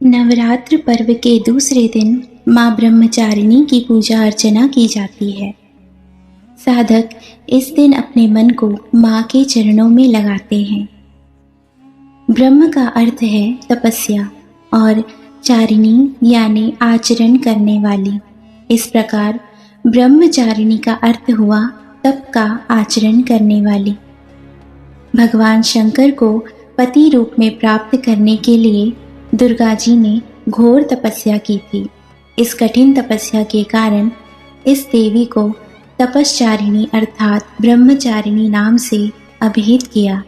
नवरात्र पर्व के दूसरे दिन माँ ब्रह्मचारिणी की पूजा अर्चना की जाती है। साधक इस दिन अपने मन को माँ के चरणों में लगाते हैं। ब्रह्म का अर्थ है तपस्या और चारिणी यानी आचरण करने वाली। इस प्रकार ब्रह्मचारिणी का अर्थ हुआ तप का आचरण करने वाली। भगवान शंकर को पति रूप में प्राप्त करने के लिए दुर्गा जी ने घोर तपस्या की थी। इस कठिन तपस्या के कारण इस देवी को तपश्चारिणी अर्थात ब्रह्मचारिणी नाम से अभिहित किया।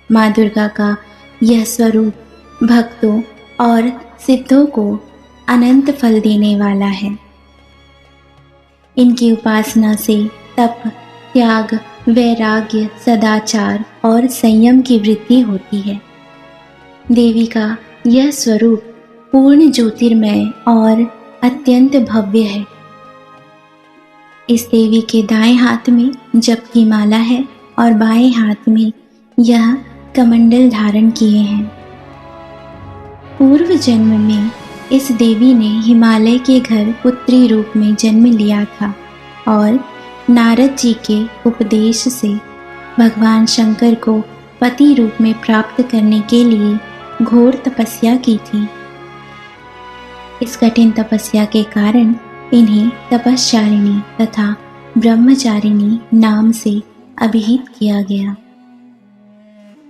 माँ दुर्गा का यह स्वरूप भक्तों और सिद्धों को अनंत फल देने वाला है। इनकी उपासना से तप, त्याग, वैराग्य, सदाचार और संयम की वृद्धि होती है। देवी का यह स्वरूप पूर्ण ज्योतिर्मय और अत्यंत भव्य है। इस देवी के दाएं हाथ में जप की माला है और बाएं हाथ में यह कमंडल धारण किए हैं। पूर्व जन्म में इस देवी ने हिमालय के घर पुत्री रूप में जन्म लिया था और नारद जी के उपदेश से भगवान शंकर को पति रूप में प्राप्त करने के लिए घोर तपस्या की थी। इस कठिन तपस्या के कारण इन्हें तपश्चारिणी तथा ब्रह्मचारिणी नाम से अभिहित किया गया।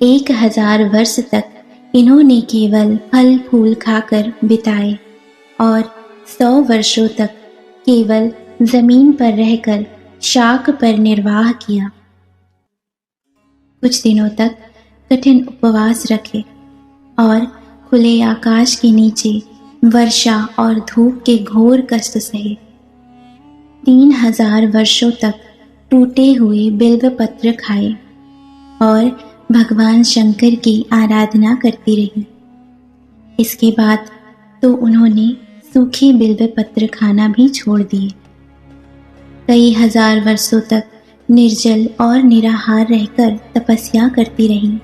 1000 वर्ष तक इन्होंने केवल फल फूल खाकर बिताए और 100 वर्षों तक केवल जमीन पर रहकर शाक पर निर्वाह किया। कुछ दिनों तक कठिन उपवास रखे और खुले आकाश के नीचे वर्षा और धूप के घोर कष्ट सहे। 3000 वर्षों तक टूटे हुए बिल्व पत्र खाए और भगवान शंकर की आराधना करती रही। इसके बाद तो उन्होंने सूखे बिल्व पत्र खाना भी छोड़ दिए। कई हजार वर्षों तक निर्जल और निराहार रहकर तपस्या करती रही।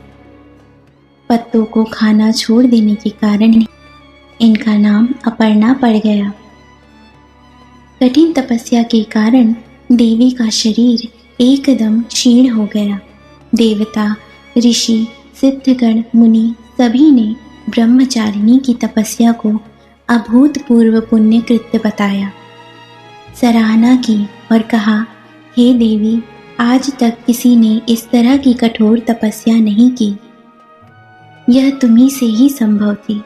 पत्तों को खाना छोड़ देने के कारण इनका नाम अपर्णा पड़ गया। कठिन तपस्या के कारण देवी का शरीर एकदम क्षीण हो गया। देवता, ऋषि, सिद्धगण, मुनि सभी ने ब्रह्मचारिणी की तपस्या को अभूतपूर्व पुण्य कृत्य बताया, सराहना की और कहा, हे देवी, आज तक किसी ने इस तरह की कठोर तपस्या नहीं की। यह तुम्ही से ही संभव थी।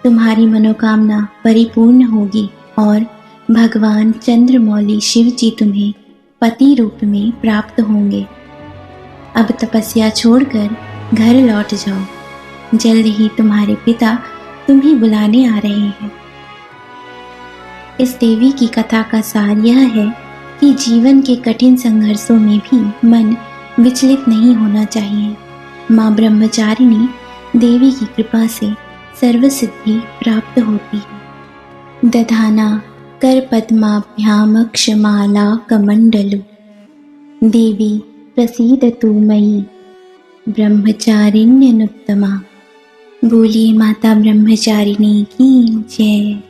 तुम्हारी मनोकामना परिपूर्ण होगी और भगवान चंद्रमौली शिव जी तुम्हें पति रूप में प्राप्त होंगे। अब तपस्या छोड़कर घर लौट जाओ। जल्द ही तुम्हारे पिता तुम्हें बुलाने आ रहे हैं। इस देवी की कथा का सार यह है कि जीवन के कठिन संघर्षों में भी मन विचलित नहीं होना चाहिए। माँ ब्रह्मचारिणी देवी की कृपा से सर्वसिद्धि प्राप्त होती है। दधाना कर पद्माभ्याम क्षमाला कमंडलु, देवी प्रसीदतु मयि ब्रह्मचारिण्यनुत्तमा। बोलिए माता ब्रह्मचारिणी की जय।